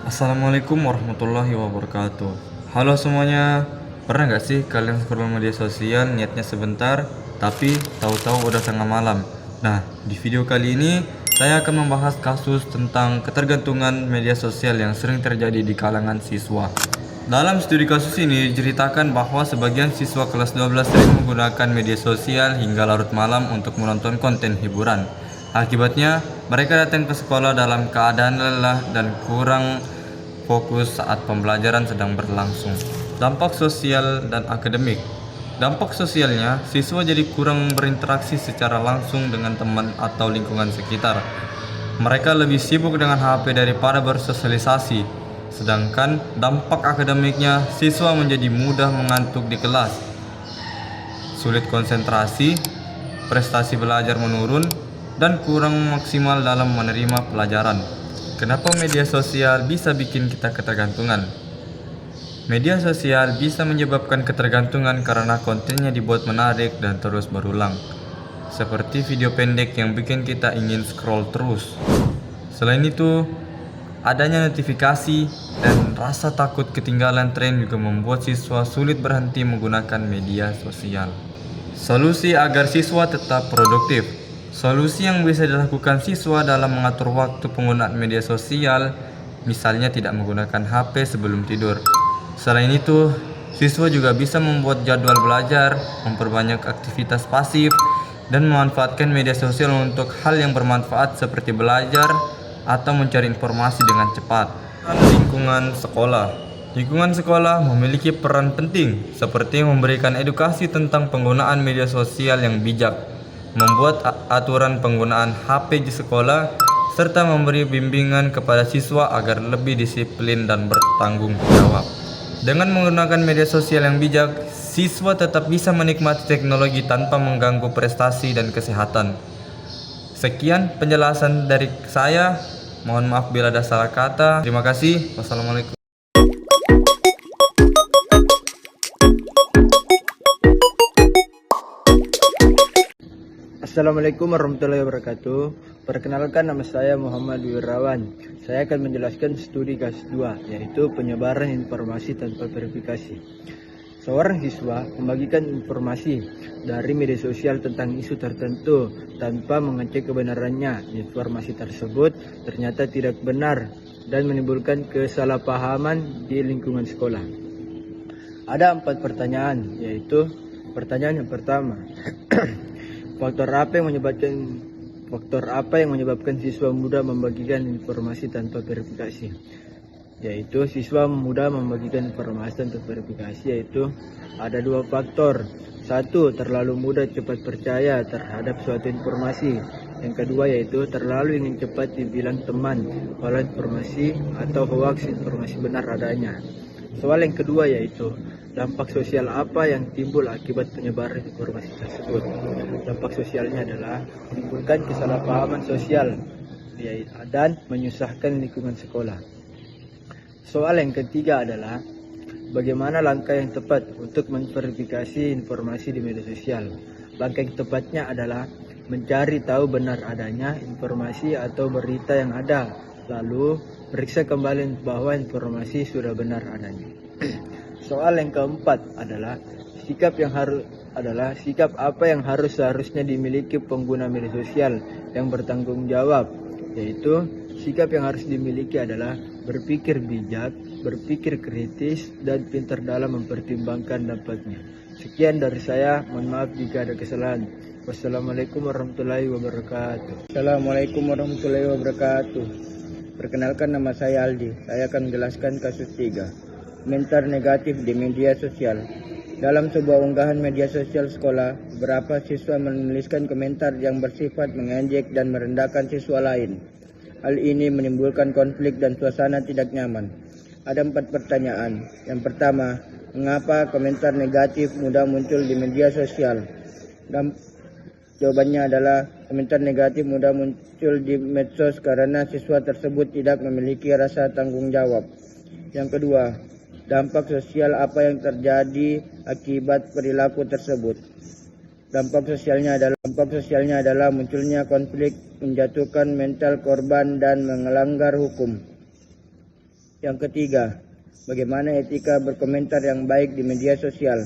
Assalamualaikum warahmatullahi wabarakatuh. Halo semuanya, pernah nggak sih kalian scroll media sosial niatnya sebentar, tapi tahu-tahu udah tengah malam? Nah, di video kali ini saya akan membahas kasus tentang ketergantungan media sosial yang sering terjadi di kalangan siswa. Dalam studi kasus ini diceritakan bahwa sebagian siswa kelas 12 sering menggunakan media sosial hingga larut malam untuk menonton konten hiburan. Akibatnya, mereka datang ke sekolah dalam keadaan lelah dan kurang fokus saat pembelajaran sedang berlangsung. Dampak sosial dan akademik. Dampak sosialnya, siswa jadi kurang berinteraksi secara langsung dengan teman atau lingkungan sekitar. Mereka lebih sibuk dengan HP daripada bersosialisasi. Sedangkan dampak akademiknya, siswa menjadi mudah mengantuk di kelas, sulit konsentrasi, prestasi belajar menurun, dan kurang maksimal dalam menerima pelajaran. Kenapa media sosial bisa bikin kita ketergantungan? Media sosial bisa menyebabkan ketergantungan karena kontennya dibuat menarik dan terus berulang, seperti video pendek yang bikin kita ingin scroll terus. Selain itu, adanya notifikasi dan rasa takut ketinggalan tren juga membuat siswa sulit berhenti menggunakan media sosial. Solusi agar siswa tetap produktif. Solusi yang bisa dilakukan siswa dalam mengatur waktu penggunaan media sosial, misalnya tidak menggunakan HP sebelum tidur. Selain itu, siswa juga bisa membuat jadwal belajar, memperbanyak aktivitas pasif, dan memanfaatkan media sosial untuk hal yang bermanfaat seperti belajar atau mencari informasi dengan cepat. Lingkungan sekolah. Lingkungan sekolah memiliki peran penting seperti memberikan edukasi tentang penggunaan media sosial yang bijak, membuat aturan penggunaan HP di sekolah, serta memberi bimbingan kepada siswa agar lebih disiplin dan bertanggung jawab. Dengan menggunakan media sosial yang bijak, siswa tetap bisa menikmati teknologi tanpa mengganggu prestasi dan kesehatan. Sekian penjelasan dari saya. Mohon maaf bila ada salah kata. Terima kasih. Wassalamualaikum. Assalamualaikum warahmatullahi wabarakatuh. Perkenalkan, nama saya Muhammad Wirawan. Saya akan menjelaskan studi kasus 2, yaitu penyebaran informasi tanpa verifikasi. Seorang siswa membagikan informasi dari media sosial tentang isu tertentu tanpa mengecek kebenarannya. Informasi tersebut ternyata tidak benar dan menimbulkan kesalahpahaman di lingkungan sekolah. Ada 4 pertanyaan, yaitu pertanyaan yang pertama. Faktor apa yang menyebabkan siswa mudah membagikan informasi tanpa verifikasi? Yaitu siswa mudah membagikan informasi tanpa verifikasi yaitu ada 2 faktor. 1, terlalu mudah cepat percaya terhadap suatu informasi. Yang kedua yaitu terlalu ingin cepat dibilang teman kalau informasi atau hoaks informasi benar adanya. Soal yang kedua yaitu dampak sosial apa yang timbul akibat penyebaran informasi tersebut. Dampak sosialnya adalah menimbulkan kesalahpahaman sosial dan menyusahkan lingkungan sekolah. Soal yang ketiga adalah bagaimana langkah yang tepat untuk memverifikasi informasi di media sosial. Langkah yang tepatnya adalah mencari tahu benar adanya informasi atau berita yang ada, lalu periksa kembali bahwa informasi sudah benar adanya. Soal yang keempat adalah sikap apa yang seharusnya dimiliki pengguna media sosial yang bertanggung jawab, yaitu sikap yang harus dimiliki adalah berpikir bijak, berpikir kritis, dan pintar dalam mempertimbangkan dampaknya. Sekian dari saya, mohon maaf jika ada kesalahan. Wassalamualaikum warahmatullahi wabarakatuh. Assalamualaikum warahmatullahi wabarakatuh. Perkenalkan, nama saya Aldi. Saya akan menjelaskan kasus 3. Komentar negatif di media sosial. Dalam sebuah unggahan media sosial sekolah, beberapa siswa menuliskan komentar yang bersifat mengejek dan merendahkan siswa lain. Hal ini menimbulkan konflik dan suasana tidak nyaman. Ada 4 pertanyaan. Yang pertama, mengapa komentar negatif mudah muncul di media sosial? Dan jawabannya adalah komentar negatif mudah muncul di medsos karena siswa tersebut tidak memiliki rasa tanggung jawab. Yang kedua, dampak sosial apa yang terjadi akibat perilaku tersebut? Dampak sosialnya adalah munculnya konflik, menjatuhkan mental korban dan melanggar hukum. Yang ketiga, bagaimana etika berkomentar yang baik di media sosial.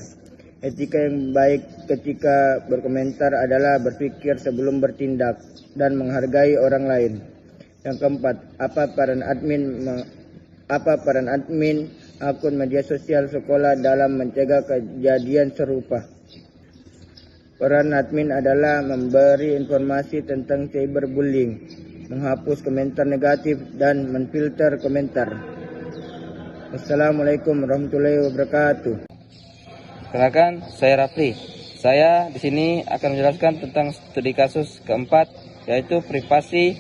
Etika yang baik ketika berkomentar adalah berpikir sebelum bertindak dan menghargai orang lain. Yang keempat, apa peran admin akun media sosial sekolah dalam mencegah kejadian serupa? Peran admin adalah memberi informasi tentang cyberbullying, menghapus komentar negatif, dan menfilter komentar. Wassalamualaikum warahmatullahi wabarakatuh. Kenalkan, saya Rafli. Saya di sini akan menjelaskan tentang studi kasus keempat, yaitu privasi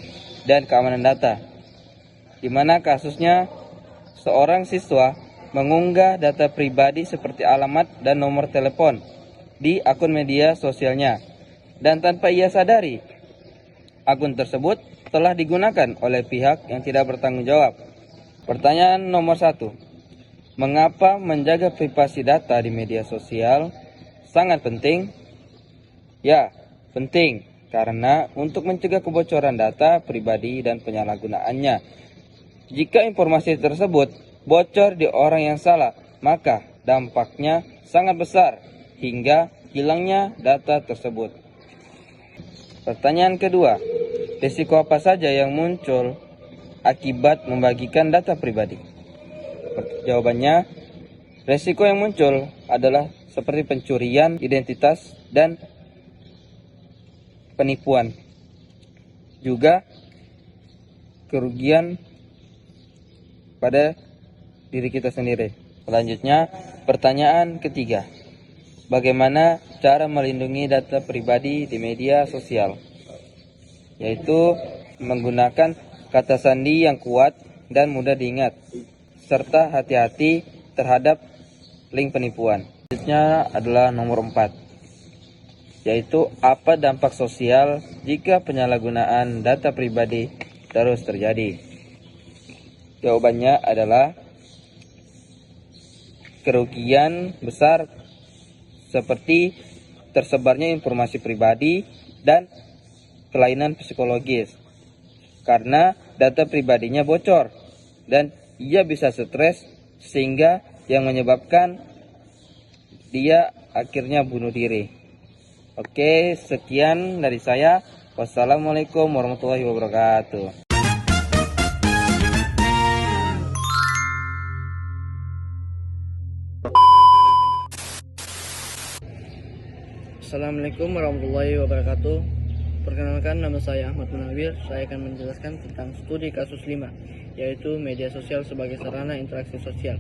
dan keamanan data. Di mana kasusnya seorang siswa mengunggah data pribadi seperti alamat dan nomor telepon di akun media sosialnya. Dan tanpa ia sadari, akun tersebut telah digunakan oleh pihak yang tidak bertanggung jawab. Pertanyaan nomor 1. Mengapa menjaga privasi data di media sosial sangat penting? Ya, penting karena untuk mencegah kebocoran data pribadi dan penyalahgunaannya. Jika informasi tersebut bocor di orang yang salah, maka dampaknya sangat besar hingga hilangnya data tersebut. Pertanyaan kedua, risiko apa saja yang muncul akibat membagikan data pribadi? Jawabannya, risiko yang muncul adalah seperti pencurian identitas dan penipuan. Juga kerugian pada diri kita sendiri. Selanjutnya, pertanyaan ketiga. Bagaimana cara melindungi data pribadi di media sosial? Yaitu menggunakan kata sandi yang kuat dan mudah diingat, serta hati-hati terhadap link penipuan. Selanjutnya adalah nomor 4, yaitu apa dampak sosial jika penyalahgunaan data pribadi terus terjadi. Jawabannya adalah kerugian besar seperti tersebarnya informasi pribadi dan kelainan psikologis karena data pribadinya bocor dan ia bisa stres sehingga yang menyebabkan dia akhirnya bunuh diri. Oke, sekian dari saya. Wassalamualaikum warahmatullahi wabarakatuh. Assalamualaikum warahmatullahi wabarakatuh. Perkenalkan, nama saya Ahmad Munawir. Saya akan menjelaskan tentang studi kasus 5, yaitu media sosial sebagai sarana interaksi sosial.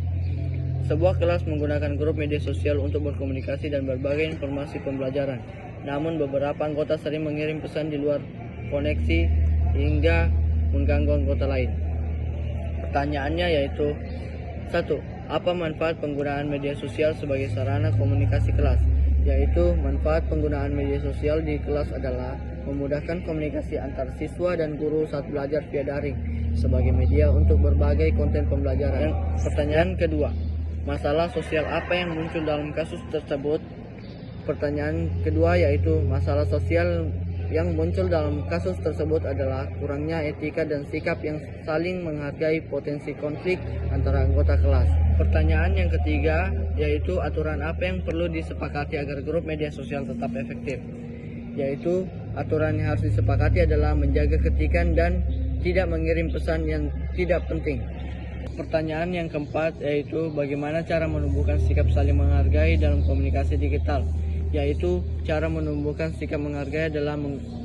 Sebuah kelas menggunakan grup media sosial untuk berkomunikasi dan berbagai informasi pembelajaran. Namun beberapa anggota sering mengirim pesan di luar koneksi hingga mengganggu anggota lain. Pertanyaannya yaitu 1. Apa manfaat penggunaan media sosial sebagai sarana komunikasi kelas? Yaitu manfaat penggunaan media sosial di kelas adalah memudahkan komunikasi antar siswa dan guru saat belajar via daring sebagai media untuk berbagai konten pembelajaran. Pertanyaan kedua, masalah sosial apa yang muncul dalam kasus tersebut? Pertanyaan kedua yaitu masalah sosial yang muncul dalam kasus tersebut adalah kurangnya etika dan sikap yang saling menghargai potensi konflik antara anggota kelas. Pertanyaan yang ketiga yaitu aturan apa yang perlu disepakati agar grup media sosial tetap efektif? Yaitu aturan yang harus disepakati adalah menjaga ketikan dan tidak mengirim pesan yang tidak penting. Pertanyaan yang keempat yaitu bagaimana cara menumbuhkan sikap saling menghargai dalam komunikasi digital? Yaitu cara menumbuhkan sikap menghargai adalah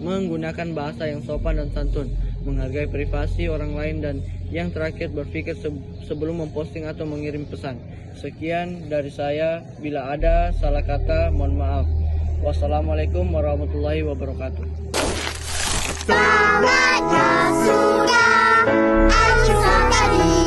menggunakan bahasa yang sopan dan santun, menghargai privasi orang lain, dan yang terakhir berpikir sebelum memposting atau mengirim pesan. Sekian dari saya, bila ada salah kata mohon maaf. Wassalamualaikum warahmatullahi wabarakatuh. Sahabatnya sudah acuh tadi.